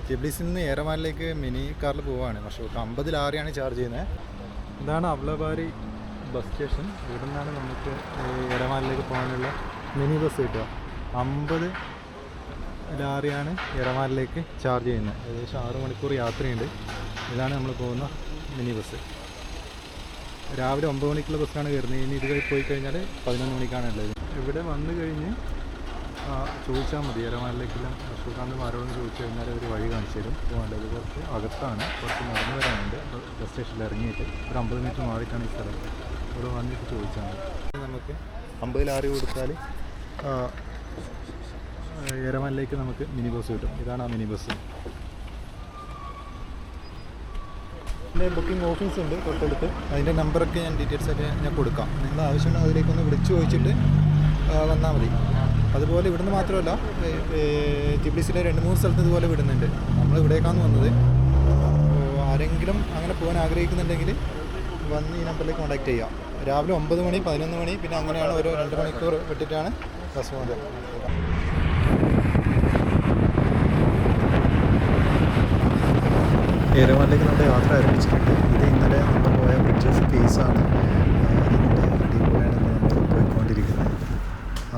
ടിബ്ലിസിൽ നിന്ന് ഏറമാനിലേക്ക് മിനി കാറിൽ പോവുകയാണ്. പക്ഷേ 50 ലാറിയാണ് ചാർജ് ചെയ്യുന്നത്. ഇതാണ് അവ്ലബാരി ബസ് സ്റ്റേഷൻ. ഇവിടെ നിന്നാണ് നമുക്ക് ഏറമാനിലേക്ക് പോകാനുള്ള മിനി ബസ് കിട്ടുക. 50 ലാറിയാണ് ഏറമാനിലേക്ക് ചാർജ് ചെയ്യുന്നത്. ഏകദേശം 6 മണിക്കൂർ യാത്രയുണ്ട്. ഇതാണ് നമ്മൾ പോകുന്ന മിനി ബസ്. രാവിലെ 9 മണിക്കുള്ള ബസ്സാണ് കയറുന്നത്. ഇനി ഇത് പോയി കഴിഞ്ഞാൽ 11 മണിക്കാണ് ഉള്ളത്. ഇവിടെ വന്നു കഴിഞ്ഞ് ചോദിച്ചാൽ മതി. ഏറമാനിലേക്കെല്ലാം അശോകാന്തും ആരോടും ചോദിച്ചു കഴിഞ്ഞാൽ ഒരു വഴി കാണിച്ചു തരും. പോകേണ്ടത് കുറച്ച് അകത്താണ്, കുറച്ച് നടന്നു വരാനുണ്ട്. ബസ് സ്റ്റേഷനിൽ ഇറങ്ങിയിട്ട് ഒരു 50 മിനിറ്റ് മാറിയിട്ടാണ് ഈ സ്ഥലം. ഇവിടെ വന്നിട്ട് ചോദിച്ചാൽ മതി. നമുക്ക് 50 ലാറി കൊടുത്താൽ ഏറമാനിലേക്ക് നമുക്ക് മിനി ബസ് കിട്ടും. ഇതാണ് ആ മിനി ബസ്. എൻ്റെ ബുക്കിംഗ് ഓഫീസ് ഉണ്ട് തൊട്ടടുത്ത്. അതിൻ്റെ നമ്പറൊക്കെ ഞാൻ ഡീറ്റെയിൽസൊക്കെ ഞാൻ കൊടുക്കാം. നിങ്ങൾ ആവശ്യമുണ്ടെങ്കിൽ അതിലേക്കൊന്ന് വിളിച്ച് ചോദിച്ചിട്ട് വന്നാൽ മതി. അതുപോലെ ഇവിടുന്ന് മാത്രമല്ല, ടിബ്ലിസിലെ 2-3 സ്ഥലത്ത് ഇതുപോലെ വിടുന്നുണ്ട്. നമ്മൾ ഇവിടേക്കാണ് വന്നത്. ആരെങ്കിലും അങ്ങനെ പോകാൻ ആഗ്രഹിക്കുന്നുണ്ടെങ്കിൽ വന്ന് ഈ നമ്പറിലേക്ക് കോൺടാക്ട് ചെയ്യാം. രാവിലെ 9 മണി, 11 മണി, പിന്നെ അങ്ങനെയാണ് ഓരോ 2 മണിക്കൂർ വിട്ടിട്ടാണ് ബസ് പോകുന്നത്. ഏറമാനിലേക്ക് നമ്മുടെ യാത്ര ആരംഭിച്ചിട്ടുണ്ട്. ഇത് ഇന്നലെ നമ്മൾ പോയ ബ്രിഡ്ജസ് ഫേസാണ്. അതിൻ്റെ അടിപൊളിയാണ് നമ്മൾ പോയിക്കൊണ്ടിരിക്കുന്നത്.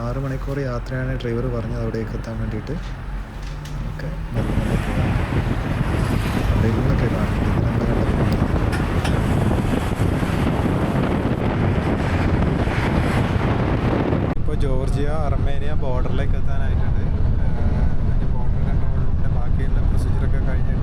6 മണിക്കൂർ യാത്രയാണ് ഡ്രൈവർ പറഞ്ഞത് അവിടേക്ക് എത്താൻ വേണ്ടിയിട്ട്. നമുക്ക് നല്ല പോകാം. അവിടെ നിന്നൊക്കെ കാണുന്നുണ്ട്. നമ്മൾ കണ്ടത് ഇപ്പോൾ ജോർജിയ അർമേനിയ ബോർഡറിലേക്ക് എത്താനായിട്ടുണ്ട്. ബോർഡർ കൺട്രോളിൻ്റെ ബാക്കിയുള്ള പ്രൊസീജിയറൊക്കെ കഴിഞ്ഞിട്ട്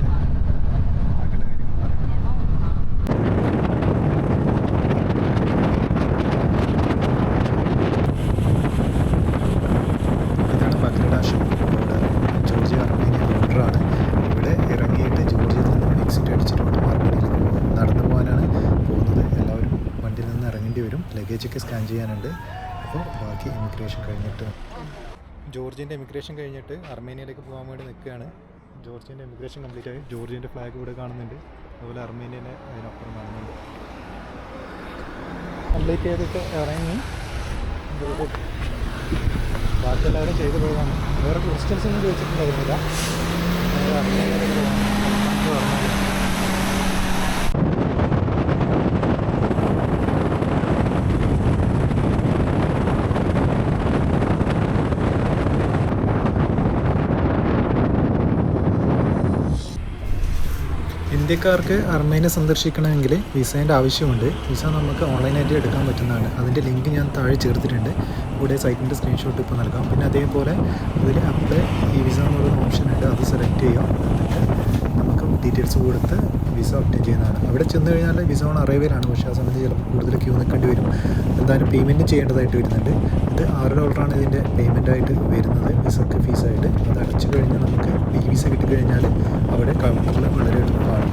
ലഗേജൊക്കെ സ്കാൻ ചെയ്യാനുണ്ട്. അപ്പോൾ ബാക്കി ഇമിഗ്രേഷൻ കഴിഞ്ഞിട്ട് ജോർജിയൻ്റെ ഇമിഗ്രേഷൻ കഴിഞ്ഞിട്ട് അർമേനിയയിലേക്ക് പോകാൻ വേണ്ടി നിൽക്കുകയാണ്. ജോർജിയൻ്റെ ഇമിഗ്രേഷൻ കംപ്ലീറ്റ് ആയി. ജോർജിയൻ്റെ ഫ്ലാഗ് ഇവിടെ കാണുന്നുണ്ട്. അതുപോലെ അർമേനിയനെ അതിനപ്പുറം കാണുന്നുണ്ട്. കംപ്ലീറ്റ് ചെയ്തിട്ട് ഇറങ്ങി ബാക്കി എല്ലാവരും ചെയ്തു പോകാണ്. വേറെ ക്വസ്റ്റ്യൻസ് ഒന്നും ചോദിച്ചിട്ടുണ്ടായിരുന്നില്ല. അർമേനിയയിലേക്ക് പോകാൻ. ഇന്ത്യക്കാർക്ക് അർമേനിയ സന്ദർശിക്കണമെങ്കിൽ വിസേൻ്റെ ആവശ്യമുണ്ട്. വിസ നമുക്ക് ഓൺലൈനായിട്ട് എടുക്കാൻ പറ്റുന്നതാണ്. അതിൻ്റെ ലിങ്ക് ഞാൻ താഴെ ചേർത്തിട്ടുണ്ട്. കൂടെ സൈറ്റിൻ്റെ സ്ക്രീൻഷോട്ട് ഇപ്പോൾ നൽകാം. പിന്നെ അതേപോലെ അതിൽ അപ്ലൈ ഈ വിസ എന്നൊരു ഓപ്ഷൻ ഉണ്ട്. അത് സെലക്ട് ചെയ്യാം. എന്നിട്ട് നമുക്ക് ഡീറ്റെയിൽസ് കൊടുത്ത് വിസ ഒബ്റ്റെയിൻ ചെയ്യുന്നതാണ്. അവിടെ ചെന്ന് കഴിഞ്ഞാൽ വിസ ഓൺ അറൈവലാണ്. പക്ഷേ ആ സമയത്ത് ചിലപ്പോൾ കൂടുതൽ ക്യൂ നിൽക്കേണ്ടി വരും. എന്തായാലും പേയ്മെൻറ്റ് ചെയ്യേണ്ടതായിട്ട് വരുന്നുണ്ട്. ഇത് $6 ഇതിൻ്റെ പേയ്മെൻറ്റായിട്ട് വരുന്നത്, വിസക്ക് ഫീസായിട്ട്. അത് അടച്ചു കഴിഞ്ഞാൽ നമുക്ക് ഈ വിസ കിട്ടിക്കഴിഞ്ഞാൽ അവിടെ കൗണ്ടറിൽ വളരെ എളുപ്പമാണ്.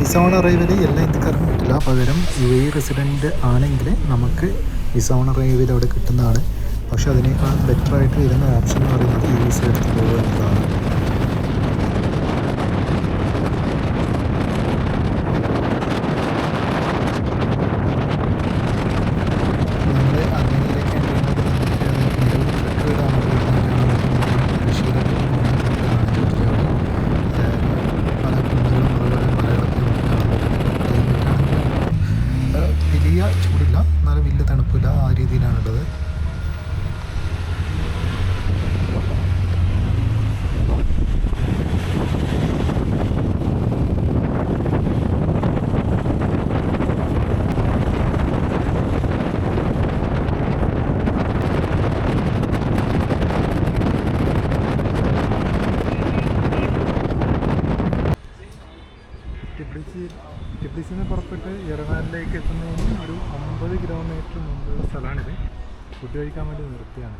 വിസ ഓൺ അറൈവൽ എല്ലാ ഇന്ത്യക്കാർക്കും കിട്ടില്ല. പകരം UAE റെസിഡൻറ്റ് ആണെങ്കിൽ നമുക്ക് വിസ ഓൺ അറൈവൽ അവിടെ കിട്ടുന്നതാണ്. പക്ഷേ അതിനേക്കാൾ ബെറ്ററായിട്ട് വരുന്ന ഓപ്ഷൻ എന്ന് പറയുന്നത് ഈ വിസ എടുത്ത് പോകുക എന്നതാണ്. ചൂടില്ല, എന്നാലും വലിയ തണുപ്പില്ല, ആ രീതിയിലാണുള്ളത്. ടിബ്ലിസിൽ നിന്ന് പുറപ്പെട്ട് ഏറമാനിലേക്ക് എത്തുന്നതിന് ഒരു 50 കിലോമീറ്റർ മുമ്പുള്ള സ്ഥലമാണിത്. ഫുഡ് കഴിക്കാൻ വേണ്ടി നിർത്തിയാണ്.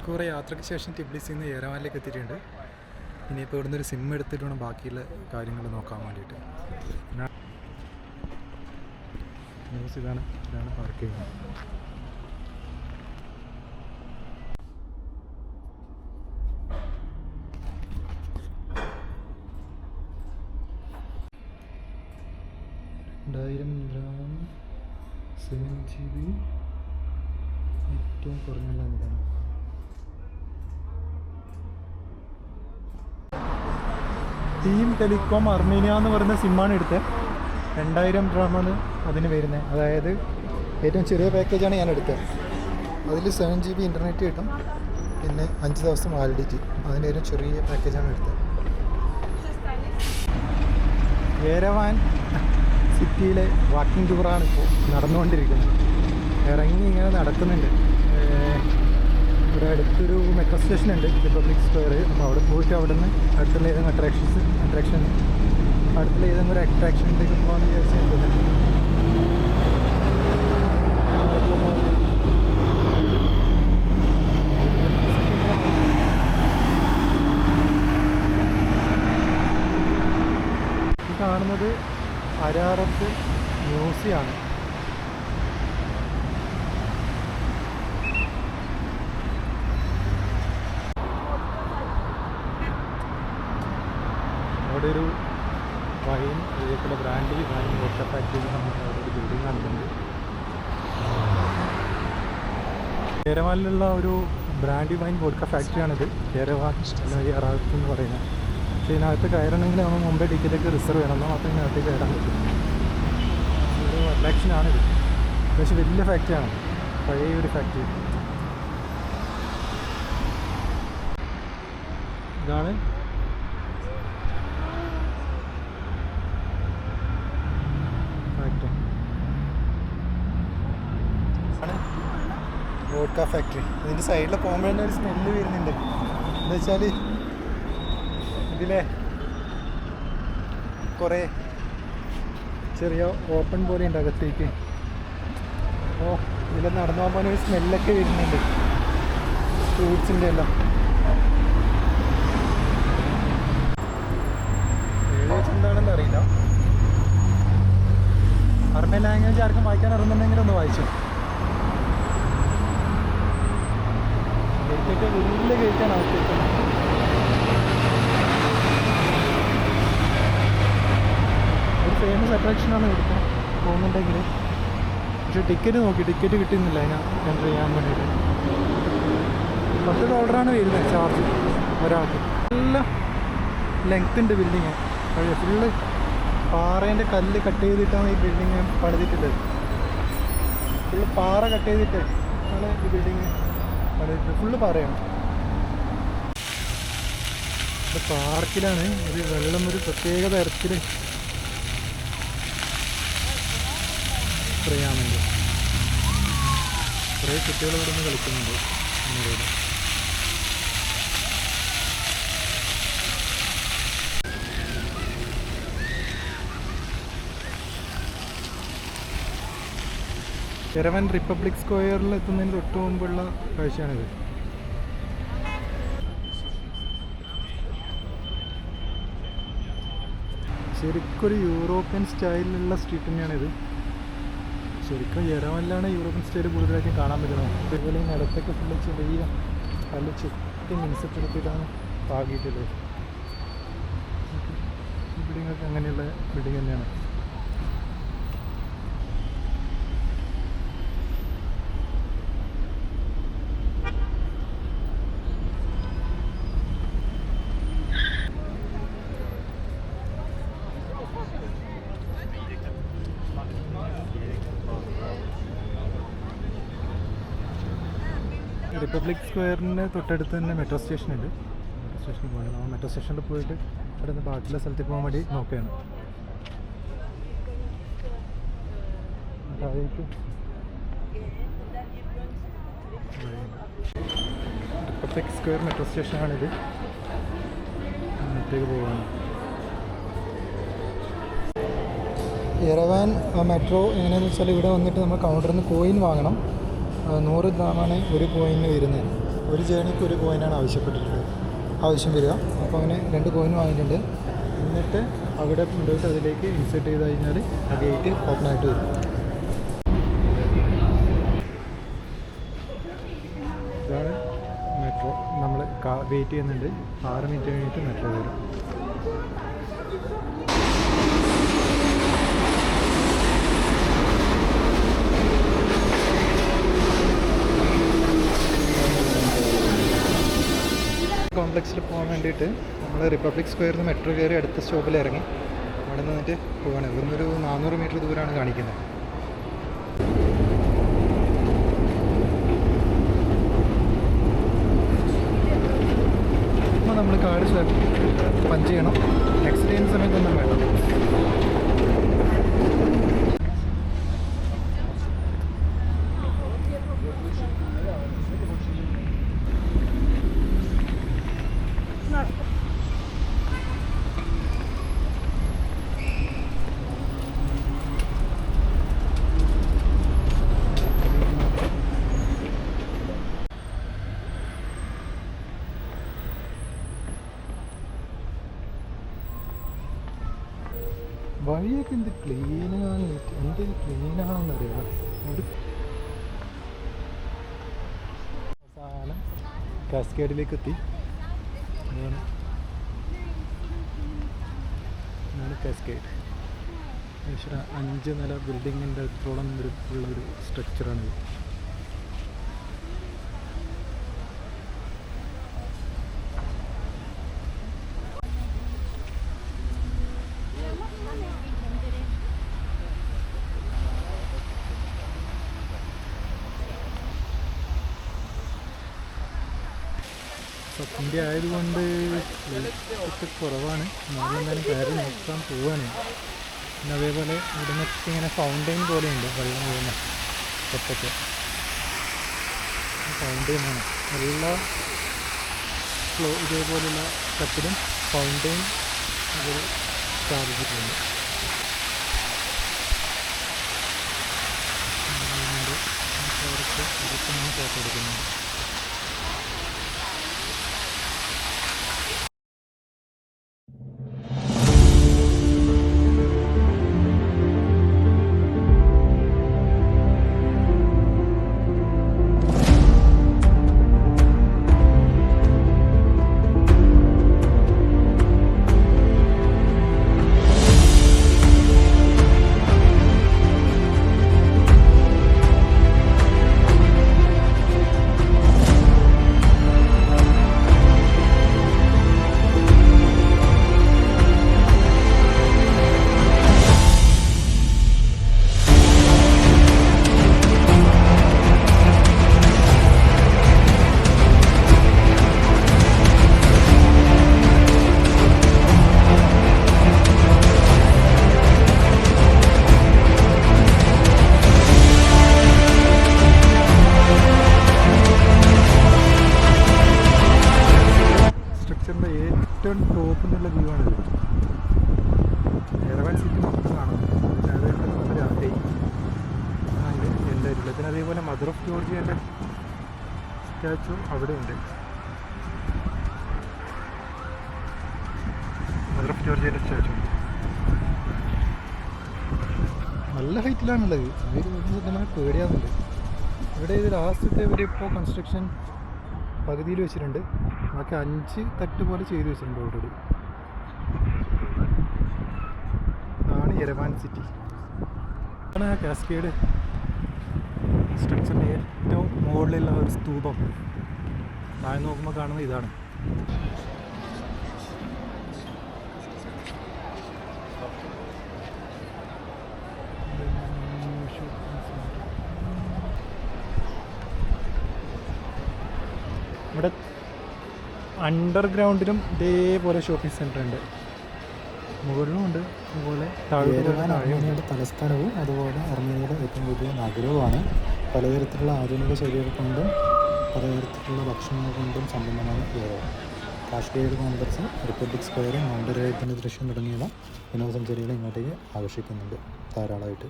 മണിക്കൂർ യാത്രയ്ക്ക് ശേഷം ടിബ്ലിസിൽ നിന്ന് യെരവാനിലേക്ക് എത്തിയിട്ടുണ്ട്. ഇനിയിപ്പോൾ ഇവിടുന്ന് ഒരു സിം എടുത്തിട്ട് വേണം ബാക്കിയുള്ള കാര്യങ്ങൾ നോക്കാൻ വേണ്ടിയിട്ട്. ന്യൂസ് ഇതാണ് പാർക്ക് ചെയ്യുന്നത്. $2000 7GB ഏറ്റവും കുറഞ്ഞ ഇതാണ്. ടീം ടെലികോം അർമേനിയ എന്ന് പറയുന്ന സിമ്മാണ് എടുത്തത്. $2000 അതിന് വരുന്നത്. അതായത് ഏറ്റവും ചെറിയ പാക്കേജാണ് ഞാൻ എടുത്തത്. അതിൽ 7GB ഇൻ്റർനെറ്റ് കിട്ടും, പിന്നെ 5 ദിവസം വാലിഡിറ്റി. അതിൻ്റെ ഏറ്റവും ചെറിയ പാക്കേജാണ് എടുത്തത്. യെരവാൻ സിറ്റിയിലെ വാക്കിംഗ് ടൂറാണ് ഇപ്പോൾ നടന്നുകൊണ്ടിരിക്കുന്നത്. ഇറങ്ങി ഇങ്ങനെ നടക്കുന്നുണ്ട്. ഇവിടെ അടുത്തൊരു മെട്രോ സ്റ്റേഷൻ ഉണ്ട്, റിപ്പബ്ലിക് സ്ക്വയർ. അപ്പോൾ അവിടെ പോയിട്ട് അവിടെ നിന്ന് അടുത്തുള്ള ഏതെങ്കിലും അട്രാക്ഷൻ അടുത്തുള്ള ഏതെങ്കിലും ഒരു അട്രാക്ഷനിലേക്ക് പോകാമെന്ന് വിചാരിച്ചിട്ടുണ്ട്. ഈ കാണുന്നത് അരാറത്ത് മ്യൂസിയമാണ്. അവിടെ ഒരു വൈൻ, ഇതേപോലെ ബ്രാൻഡി വൈൻ വോട്ട ഫാക്ടറി നമുക്ക് അവിടെ ഒരു ബിൽഡിംഗ് കാണുന്നുണ്ട്. യെരവാനിലുള്ള ഒരു ബ്രാൻഡി വൈൻ വോഡ്ക ഫാക്ടറിയാണിത്. യെരവാൻ അറാത്ത് എന്ന് പറയുന്നത്. പക്ഷേ ഇതിനകത്ത് കയറണമെങ്കിൽ നമ്മൾ മുമ്പേ ടിക്കറ്റൊക്കെ റിസർവ് ചെയ്യണം, എന്നാൽ മാത്രമേ ഇതിനകത്ത് കയറാൻ പറ്റും. ഒരു അട്രാക്ഷനാണിത്. പക്ഷേ വലിയ ഫാക്ടറിയാണ്, പഴയ ഒരു ഫാക്ടറി. ഇതാണ് വോഡ്ക ഫാക്ടറി. ഇതിൻ്റെ സൈഡിൽ പോകുമ്പോൾ തന്നെ ഒരു സ്മെല്ല് വരുന്നുണ്ട്. എന്താ വെച്ചാൽ ഇതിലെ കുറേ ചെറിയ ഓപ്പൺ പോലെ ഉണ്ട് അകത്തേക്ക്. അപ്പോൾ ഇതിൽ നടന്നു പോകുമ്പോൾ ഒരു സ്മെല്ലൊക്കെ വരുന്നുണ്ട്, ഫ്രൂട്ട്സിൻ്റെ എല്ലാം. ഏകദേശം എന്താണെന്ന് അറിയില്ല. അർമേൻ ലാംഗ്വേജ് ആർക്കും വായിക്കാൻ അറിയുന്നുണ്ടെങ്കിൽ ഒന്ന് വായിച്ചു. ഗേറ്റൊക്കെ വലിയ ഗേറ്റാണ് അകത്തേക്ക്. ഒരു ഫേമസ് അട്രാക്ഷനാണ് ഇവിടുത്തെ പോകുന്നുണ്ടെങ്കിൽ. പക്ഷേ ടിക്കറ്റ് കിട്ടുന്നില്ല അതിന് എൻ്റർ ചെയ്യാൻ വേണ്ടിയിട്ട്. $10 വരുന്നത് ചാർജ് ഒരാൾക്ക്. നല്ല ലെങ്ത് ഉണ്ട് ബിൽഡിങ്. ഫുള്ള് പാറേൻ്റെ കല്ല് കട്ട് ചെയ്തിട്ടാണ് ഈ ബിൽഡിങ് പണിതിട്ടുള്ളത്. ഫുള്ള് പാറ കട്ട് ചെയ്തിട്ട് ആണ് ഈ ബിൽഡിങ് പണിതിട്ട്. ഫുള്ള് പാറയാണ്. ഇത് പാർക്കിലാണ്. ഇത് വെള്ളം ഒരു പ്രത്യേക തരത്തിൽ സ്പ്രേ ആണെന്നുണ്ട്. കുറേ കുട്ടികൾ ഇവിടെ നിന്ന് കളിക്കുന്നുണ്ട്. യെരവാൻ റിപ്പബ്ലിക് സ്ക്വയറിൽ എത്തുന്നതിന് തൊട്ട് മുമ്പുള്ള കാഴ്ചയാണിത്. ശരിക്കൊരു യൂറോപ്യൻ സ്റ്റൈലിലുള്ള സ്ട്രീറ്റ് തന്നെയാണിത്. ശരിക്കും യെരവാനിലാണ് യൂറോപ്യൻ സ്റ്റൈൽ കൂടുതലായിട്ടും കാണാൻ പറ്റുന്നത്. ഇതുപോലെ ഈ നിലത്തൊക്കെ ഫുള്ള് ചെറിയ നല്ല ചുറ്റി മിനുസപ്പെടുത്തിയിട്ടാണ് പാകിയിട്ടുള്ളത്. ഈ ബിൽഡിങ്ങൊക്കെ അങ്ങനെയുള്ള ബിൽഡിങ് തന്നെയാണ്. റിപ്പബ്ലിക് സ്ക്വയറിന് തൊട്ടടുത്ത് തന്നെ മെട്രോ സ്റ്റേഷനുണ്ട്. മെട്രോ സ്റ്റേഷനിൽ പോകണം. ആ മെട്രോ സ്റ്റേഷനിൽ പോയിട്ട് അവിടെ നിന്ന് ബാക്കിയുള്ള സ്ഥലത്തേക്ക് പോകാൻ വേണ്ടി നോക്കുകയാണ്. താഴേക്ക് റിപ്പബ്ലിക് സ്ക്വയർ മെട്രോ സ്റ്റേഷനാണിത്. അങ്ങോട്ടേക്ക് പോവുകയാണ്. യെരവാൻ മെട്രോ എങ്ങനെയാണെന്ന് വെച്ചാൽ ഇവിടെ വന്നിട്ട് നമ്മൾ കൗണ്ടറിൽ നിന്ന് കോയിൻ വാങ്ങണം. $100 ഒരു കോയിന് വരുന്നത്. ഒരു ജേണിക്ക് ഒരു കോയിനാണ് ആവശ്യം വരിക. അപ്പോൾ അങ്ങനെ 2 കോയിൻ വാങ്ങിയിട്ടുണ്ട്. എന്നിട്ട് അവിടെ കൊണ്ടുപോയിട്ട് അതിലേക്ക് ഇൻസെർട്ട് ചെയ്ത് കഴിഞ്ഞാൽ ആ ഗേറ്റ് ഓപ്പൺ ആയിട്ട് വരും. ഇതാണ് മെട്രോ. നമ്മൾ വെയിറ്റ് ചെയ്യുന്നുണ്ട്. 6 മിനിറ്റ് കഴിഞ്ഞിട്ട് മെട്രോ വരും. കോംപ്ലക്സിൽ പോകാൻ വേണ്ടിയിട്ട് നമ്മൾ റിപ്പബ്ലിക് സ്ക്വയറിൽ നിന്ന് മെട്രോ കയറി അടുത്ത സ്റ്റോപ്പിൽ ഇറങ്ങി അവിടെ നിന്നിട്ട് പോവുകയാണ്. ഇവിടുന്നൊരു 400 മീറ്റർ ദൂരമാണ് കാണിക്കുന്നത്. അപ്പോൾ നമ്മൾ കാർഡ് പഞ്ച് ചെയ്യണം. എക്സിറ്റ് ചെയ്യുന്ന സമയത്തൊന്നും വേണം. വഴിയൊക്കെ എന്ത് ക്ലീനാണ്, എന്ത് ക്ലീനാണെന്നറിയാം. അവസാനം കാസ്കേഡിലേക്ക് എത്തി. ഇതാണ് കാസ്കേഡ്. 5 നില ബിൽഡിങ്ങിൻ്റെ അടുത്തോളം ഉള്ളൊരു സ്ട്രക്ചറാണിത്. സത്യ ആയതുകൊണ്ട് ഒക്കെ കുറവാണ്. എന്നാലും കയറി നോക്കാൻ പോവാണ്. പിന്നെ അതേപോലെ ഇവിടെ നിന്നൊക്കെ ഇങ്ങനെ ഫൗണ്ടെയിൻ പോലെയുണ്ട്, വെള്ളം വീഴുന്ന സ്റ്റെപ്പൊക്കെ. ഫൗണ്ടെയിനാണ് എല്ലാ ഇതേപോലെയുള്ള സ്റ്റെപ്പിലും ഫൗണ്ടെയിൻ അവർ സ്ഥാപിച്ചിട്ടുണ്ട്. അതൊക്കെ നമ്മൾ ഫോട്ടോ എടുക്കുന്നുണ്ട്. ഏറ്റവും ടോപ്പിൽ നിന്നുള്ള വ്യൂ ആണിത്. യെരവാൻ സിറ്റി മൊത്തം കാണുന്നു. അതുകൊണ്ട് നമ്മൾ രാത്രി എൻ്റെ പിന്നെ അതേപോലെ മദർ ഓഫ് ജോർജിയൻ്റെ സ്റ്റാച്ചു അവിടെ ഉണ്ട്. മദർ ഓഫ് ജോർജിയൻ്റെ സ്റ്റാച്ചു നല്ല ഹൈറ്റിലാണുള്ളത്. നമുക്ക് പേടിയാവുന്നുണ്ട്. ഇവിടെ ഇത് ലാസ്റ്റത്തെ ഇപ്പോൾ കൺസ്ട്രക്ഷൻ പകുതിയിൽ വെച്ചിട്ടുണ്ട്. ബാക്കി 5 തട്ട് പോലെ ചെയ്ത് വെച്ചിട്ടുണ്ട് ഓൾറെഡി. ഇതാണ് യെരവാൻ സിറ്റി. ഇതാണ് ആ കാസ്കേഡ് സ്ട്രക്ചറിൻ്റെ ഏറ്റവും മുകളിലുള്ള ഒരു സ്തൂപം. താഴെ നോക്കുമ്പോൾ കാണുന്നത് ഇതാണ്. ഇവിടെ അണ്ടർഗ്രൗണ്ടിലും ഇതേപോലെ ഷോപ്പിംഗ് സെൻറ്റർ ഉണ്ട്. മുകളിലും ഉണ്ട്. അതുപോലെ അർമേനിയയുടെ തലസ്ഥാനവും അതുപോലെ അർമേനിയയുടെ ഏറ്റവും വലിയ നഗരവുമാണ്. പലതരത്തിലുള്ള ആധുനിക ശൈലികൾ കൊണ്ടും പലതരത്തിലുള്ള ഭക്ഷണങ്ങൾ കൊണ്ടും സമ്പന്നമാണ് യെരവാൻ. കാസ്കേഡ് കോംപ്ലക്സ്, റിപ്പബ്ലിക് സ്ക്വയറും മൗണ്ടരേറ്റിൻ്റെ ദൃശ്യം തുടങ്ങിയവ വിനോദസഞ്ചാരികളെ ഇങ്ങോട്ടേക്ക് ആകർഷിക്കുന്നുണ്ട് ധാരാളമായിട്ട്.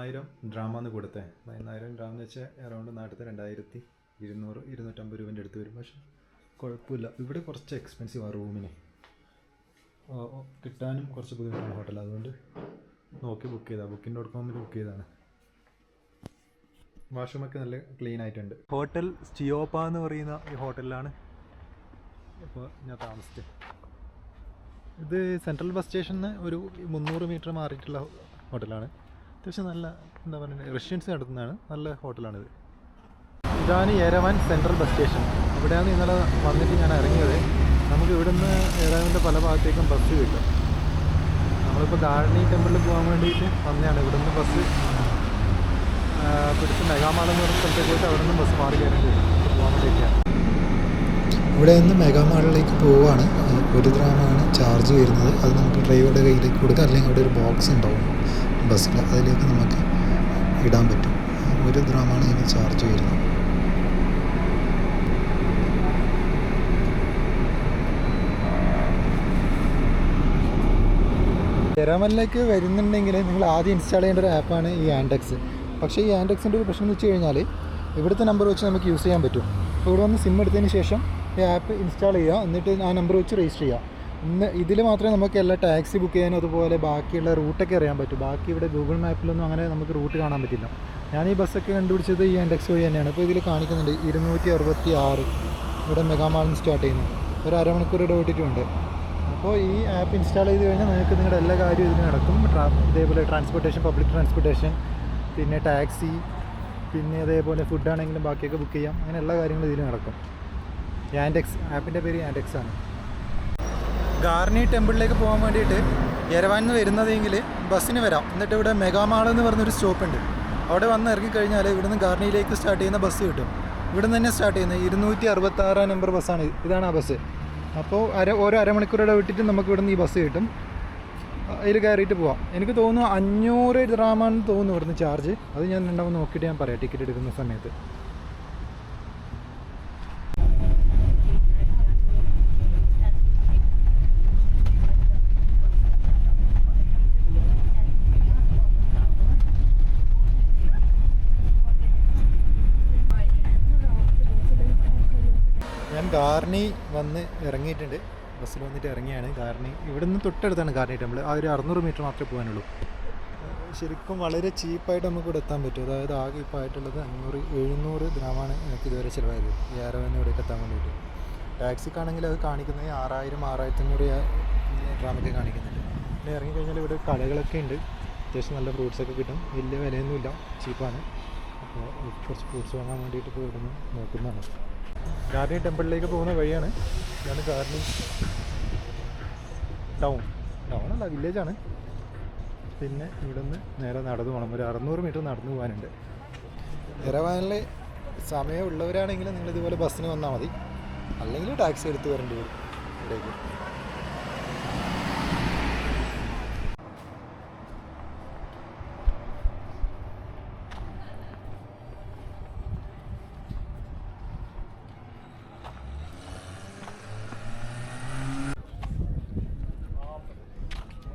10,000 ഡ്രാമാന്ന് കൊടുത്തേ. 10,000 ഡ്രാം എന്ന് വെച്ചാൽ അറൗണ്ട് നാട്ടിലത്തെ 2,200-250 രൂപേൻ്റെ അടുത്ത് വരും. പക്ഷേ കുഴപ്പമില്ല. ഇവിടെ കുറച്ച് എക്സ്പെൻസീവാണ് റൂമിന്, കിട്ടാനും കുറച്ച് ബുദ്ധിമുട്ടാണ് ഹോട്ടൽ. അതുകൊണ്ട് നോക്കി ബുക്ക് ചെയ്താൽ Booking.com ബുക്ക് ചെയ്താണ്. വാഷ്റൂമൊക്കെ നല്ല ക്ലീൻ ആയിട്ടുണ്ട്. ഹോട്ടൽ സ്റ്റിയോപ്പ എന്ന് പറയുന്ന ഈ ഹോട്ടലിലാണ് ഇപ്പോൾ ഞാൻ താമസിച്ചത്. ഇത് സെൻട്രൽ ബസ് സ്റ്റേഷനിൽ ഒരു 300 മീറ്റർ മാറിയിട്ടുള്ള ഹോട്ടലാണ്. അത്യാവശ്യം നല്ല എന്താ പറയുക റെസിഡൻസി നടത്തുന്നതാണ്. നല്ല ഹോട്ടലാണിത്. ഇതാണ് യെരവാൻ സെൻട്രൽ ബസ് സ്റ്റേഷൻ. ഇവിടെയാണ് ഇന്നലെ വന്നിട്ട് ഞാൻ ഇറങ്ങിയത്. നമുക്ക് ഇവിടുന്ന് യെരവാൻ്റെ പല ഭാഗത്തേക്കും ബസ് കിട്ടും. നമ്മളിപ്പോൾ ഗാർണി ടെമ്പിളിൽ പോകാൻ വേണ്ടിയിട്ട് വന്നതാണ്. ഇവിടുന്ന് ബസ് പിടിച്ച് മെഗാമാൾ എന്ന് പറഞ്ഞ സ്ഥലത്തേക്ക് പോയിട്ട് അവിടെ നിന്ന് ബസ് മാറി കയറേണ്ടി വരും പോകാൻ വേണ്ടിയിട്ടാണ്. ഇവിടെ നിന്ന് മെഗാമാളിലേക്ക് പോവുകയാണ്. 1 ദ്രാമാണ് ചാർജ് വരുന്നത്. അത് നമുക്ക് ഡ്രൈവറുടെ കയ്യിലേക്ക് കൊടുക്കാം, അല്ലെങ്കിൽ അവിടെ ഒരു ബോക്സ് ഉണ്ടാവും ബസ്സിൽ, അതിലേക്ക് നമുക്ക് ഇടാൻ പറ്റും. 1 ദ്രാമാണ് ഇതിന് ചാർജ് വരുന്നത്. യെരവാനിലേക്ക് വരുന്നുണ്ടെങ്കിൽ നിങ്ങൾ ആദ്യം ഇൻസ്റ്റാൾ ചെയ്യേണ്ട ഒരു ആപ്പാണ് ഈ ആൻഡെക്സ്. പക്ഷേ ഈ ആൻഡെക്സിൻ്റെ ഒരു പ്രശ്നം എന്ന് വെച്ച് കഴിഞ്ഞാൽ ഇവിടുത്തെ നമ്പർ വെച്ച് നമുക്ക് യൂസ് ചെയ്യാൻ പറ്റും. അപ്പോൾ ഇവിടെ വന്ന് സിം എടുത്തതിന് ശേഷം ഈ ആപ്പ് ഇൻസ്റ്റാൾ ചെയ്യുക, എന്നിട്ട് ആ നമ്പർ വെച്ച് രജിസ്റ്റർ ചെയ്യുക. ഇതിൽ മാത്രമേ നമുക്ക് എല്ലാ ടാക്സി ബുക്ക് ചെയ്യാനും അതുപോലെ ബാക്കിയുള്ള റൂട്ടൊക്കെ അറിയാൻ പറ്റും. ബാക്കി ഇവിടെ ഗൂഗിൾ മാപ്പിലൊന്നും അങ്ങനെ നമുക്ക് റൂട്ട് കാണാൻ പറ്റില്ല. ഞാൻ ഈ ബസ്സൊക്കെ കണ്ടുപിടിച്ചത് ഈ ആൻഡെക്സ് വഴി തന്നെയാണ്. അപ്പോൾ ഇതിൽ കാണിക്കുന്നുണ്ട് 266 ഇവിടെ മെഗാമാളിൽ നിന്ന് സ്റ്റാർട്ട് ചെയ്യുന്നത്. ഒരു അരമണിക്കൂർ ഇടവിട്ടിട്ടുണ്ട്. അപ്പോൾ ഈ ആപ്പ് ഇൻസ്റ്റാൾ ചെയ്ത് കഴിഞ്ഞാൽ നിങ്ങൾക്ക് നിങ്ങളുടെ എല്ലാ കാര്യവും ഇതിന് നടക്കും. ഇതേപോലെ ട്രാൻസ്പോർട്ടേഷൻ, പബ്ലിക് ട്രാൻസ്പോർട്ടേഷൻ, പിന്നെ ടാക്സി, പിന്നെ അതേപോലെ ഫുഡാണെങ്കിലും ബാക്കിയൊക്കെ ബുക്ക് ചെയ്യാം. അങ്ങനെ എല്ലാ കാര്യങ്ങളും ഇതിൽ നടക്കും. ആൻഡെക്സ് ആപ്പിൻ്റെ പേര് ആൻഡെക്സ് ആണ്. ഗാർണി ടെമ്പിളിലേക്ക് പോകാൻ വേണ്ടിയിട്ട് യെരവാനിൽ നിന്ന് വരുന്നതെങ്കിൽ ബസ്സിന് വരാം. എന്നിട്ട് ഇവിടെ മെഗാമാൾ എന്ന് പറഞ്ഞൊരു സ്റ്റോപ്പ് ഉണ്ട്. അവിടെ വന്ന് ഇറങ്ങിക്കഴിഞ്ഞാൽ ഇവിടുന്ന് ഗാർണിയിലേക്ക് സ്റ്റാർട്ട് ചെയ്യുന്ന ബസ് കിട്ടും. ഇവിടെ നിന്ന് തന്നെ സ്റ്റാർട്ട് ചെയ്യുന്നത് 266 നമ്പർ ബസ്സാണ്. ഇതാണ് ആ ബസ്. അപ്പോൾ ഓരോ അരമണിക്കൂറുടെ വിട്ടിട്ട് നമുക്ക് ഇവിടുന്ന് ഈ ബസ് കിട്ടും. അതിൽ കയറിയിട്ട് പോവാം. എനിക്ക് തോന്നുന്നു 500 ദ്രാമാണെന്ന് തോന്നുന്നു ഇവിടുന്ന് ചാർജ്. അത് ഞാൻ രണ്ടാമത് നോക്കിയിട്ട് ഞാൻ പറയാം ടിക്കറ്റ് എടുക്കുന്ന സമയത്ത്. ഞാൻ ഗാർണി വന്ന് ഇറങ്ങിയിട്ടുണ്ട്. ബസ്സിൽ വന്നിട്ട് ഇറങ്ങിയാണ്. ഗാർണി ഇവിടെ നിന്ന് തൊട്ടടുത്താണ് ഗാർണി ടെമ്പിൾ. ആ ഒരു 600 മീറ്റർ മാത്രമേ പോകാനുള്ളൂ. ശരിക്കും വളരെ ചീപ്പായിട്ട് നമുക്ക് ഇവിടെ എത്താൻ പറ്റും. അതായത് ആകെ ഇപ്പോൾ ആയിട്ടുള്ളത് 700 ദ്രാമാണ് എനിക്ക് ഇതുവരെ ചിലവായത് യെരവാനിൽ നിന്ന് ഇവിടേക്ക് എത്താൻ വേണ്ടിയിട്ട്. ടാക്സിക്കാണെങ്കിൽ അത് കാണിക്കുന്നത് 6,000-6,500 ദ്രാമൊക്കെ കാണിക്കുന്നുണ്ട്. പിന്നെ ഇറങ്ങിക്കഴിഞ്ഞാൽ ഇവിടെ കടകളൊക്കെ ഉണ്ട്. അത്യാവശ്യം നല്ല ഫ്രൂട്ട്സൊക്കെ കിട്ടും. വലിയ വിലയൊന്നുമില്ല, ചീപ്പാണ്. അപ്പോൾ കുറച്ച് ഫ്രൂട്ട്സ് വാങ്ങാൻ വേണ്ടിയിട്ട് ഇപ്പോൾ ഇവിടെ നിന്ന് നോക്കുന്നതാണ്. ഗാർണി ടെമ്പിളിലേക്ക് പോകുന്ന വഴിയാണ്. ഇതാണ് ഗാർണി ടൗണല്ല, വില്ലേജാണ്. പിന്നെ ഇവിടെ നിന്ന് നേരെ നടന്നു പോകണം. ഒരു 600 മീറ്റർ നടന്നു പോകാനുണ്ട്. യെരവാനിൽ സമയമുള്ളവരാണെങ്കിൽ നിങ്ങൾ ഇതുപോലെ ബസ്സിന് വന്നാൽ മതി, അല്ലെങ്കിൽ ടാക്സി എടുത്ത് വരേണ്ടി വരും ഇവിടേക്ക്.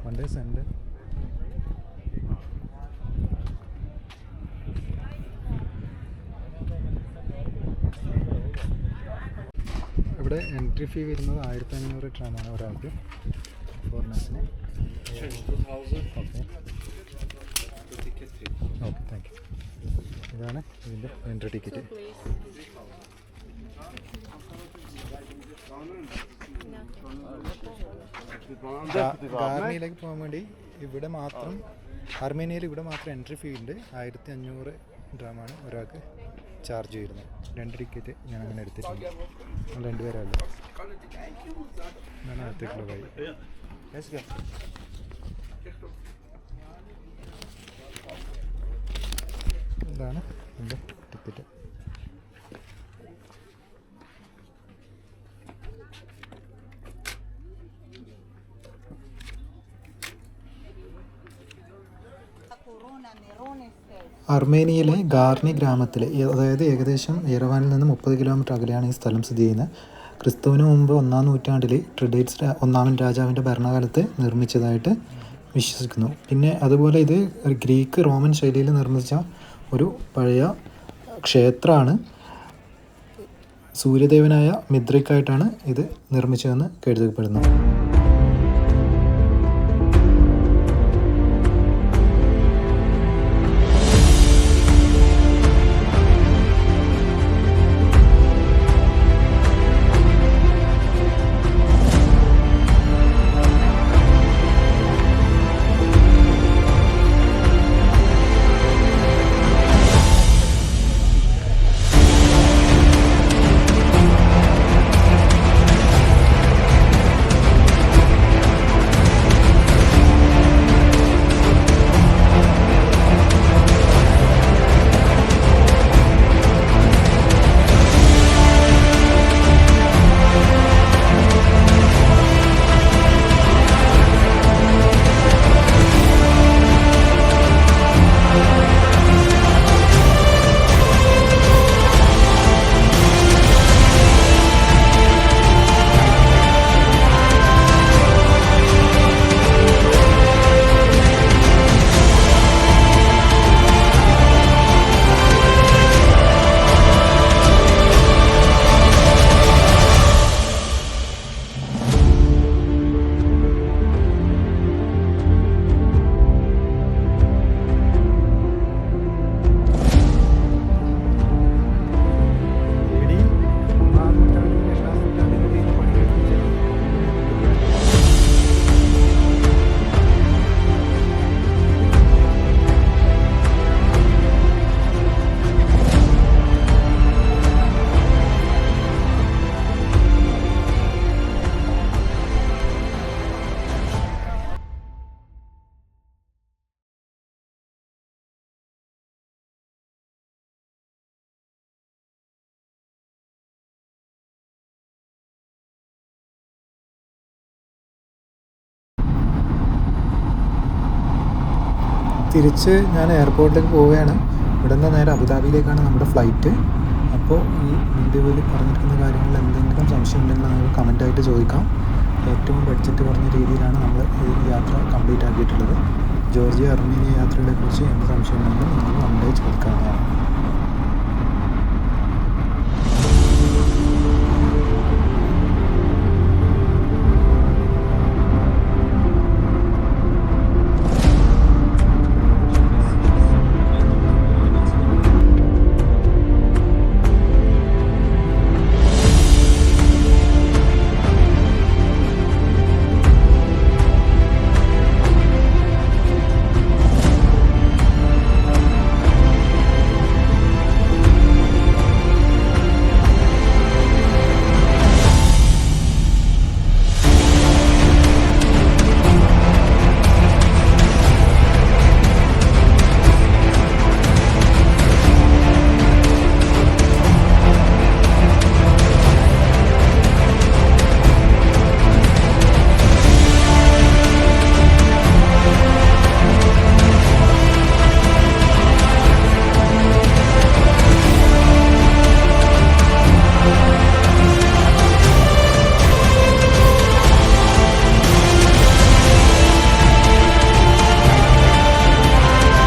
Monday, Sunday. ഇവിടെ എൻട്രി ഫീ വരുന്നത് 1,500 ഡ്രാമാണ് ഒരാൾക്ക്, ഫോറിനേഴ്സിന്. Okay, thank you. ഇതാണ് ഇതിൻ്റെ എൻട്രി ടിക്കറ്റ്. ഗാർണിയിലേക്ക് പോകാൻ വേണ്ടി ഇവിടെ മാത്രം, അർമേനിയയിൽ ഇവിടെ മാത്രം എൻട്രി ഫീ ഉണ്ട്. 1,500 ഡ്രാമാണ് ഒരാൾക്ക് ചാർജ് വരുന്നത്. 2 ടിക്കറ്റ് ഞാൻ അങ്ങനെ എടുത്തിട്ടുണ്ട്. നമ്മൾ 2 പേരല്ലോ. ഇതാണ് അകത്തേക്കുള്ള വഴി. ഇതാണ് എൻ്റെ ടിക്കറ്റ്. അർമേനിയയിലെ ഗാർണി ഗ്രാമത്തിൽ, അതായത് ഏകദേശം യെരവാനിൽ നിന്ന് 30 കിലോമീറ്റർ അകലെയാണ് ഈ സ്ഥലം സ്ഥിതി ചെയ്യുന്നത്. ക്രിസ്തുവിന് മുമ്പ് 1-ാം നൂറ്റാണ്ടിൽ ട്രെഡേറ്റ്സ് 1-ാമൻ രാജാവിൻ്റെ ഭരണകാലത്ത് നിർമ്മിച്ചതായിട്ട് വിശ്വസിക്കുന്നു. പിന്നെ അതുപോലെ ഇത് ഗ്രീക്ക് റോമൻ ശൈലിയിൽ നിർമ്മിച്ച ഒരു പഴയ ക്ഷേത്രമാണ്. സൂര്യദേവനായ മിദ്രയ്ക്കായിട്ടാണ് ഇത് നിർമ്മിച്ചതെന്ന് കരുതപ്പെടുന്നു. തിരിച്ച് ഞാൻ എയർപോർട്ടിലേക്ക് പോവുകയാണ്. ഇവിടെ നിന്ന് നേരെ അബുദാബിയിലേക്കാണ് നമ്മുടെ ഫ്ലൈറ്റ്. അപ്പോൾ ഈ വീഡിയോയിൽ പറഞ്ഞിരിക്കുന്ന കാര്യങ്ങളിൽ എന്തെങ്കിലും സംശയം ഉണ്ടെങ്കിൽ നിങ്ങൾക്ക് കമൻറ്റായിട്ട് ചോദിക്കാം. ഏറ്റവും ബഡ്ജറ്റ് കുറഞ്ഞ രീതിയിലാണ് നമ്മൾ ഈ യാത്ര കംപ്ലീറ്റ് ആക്കിയിട്ടുള്ളത്. ജോർജിയ അർമീനിയ യാത്രകളെക്കുറിച്ച് എന്ത് സംശയം ഉണ്ടെങ്കിലും നിങ്ങൾ കമൻറ്റായി ചോദിക്കാവുന്നതാണ്.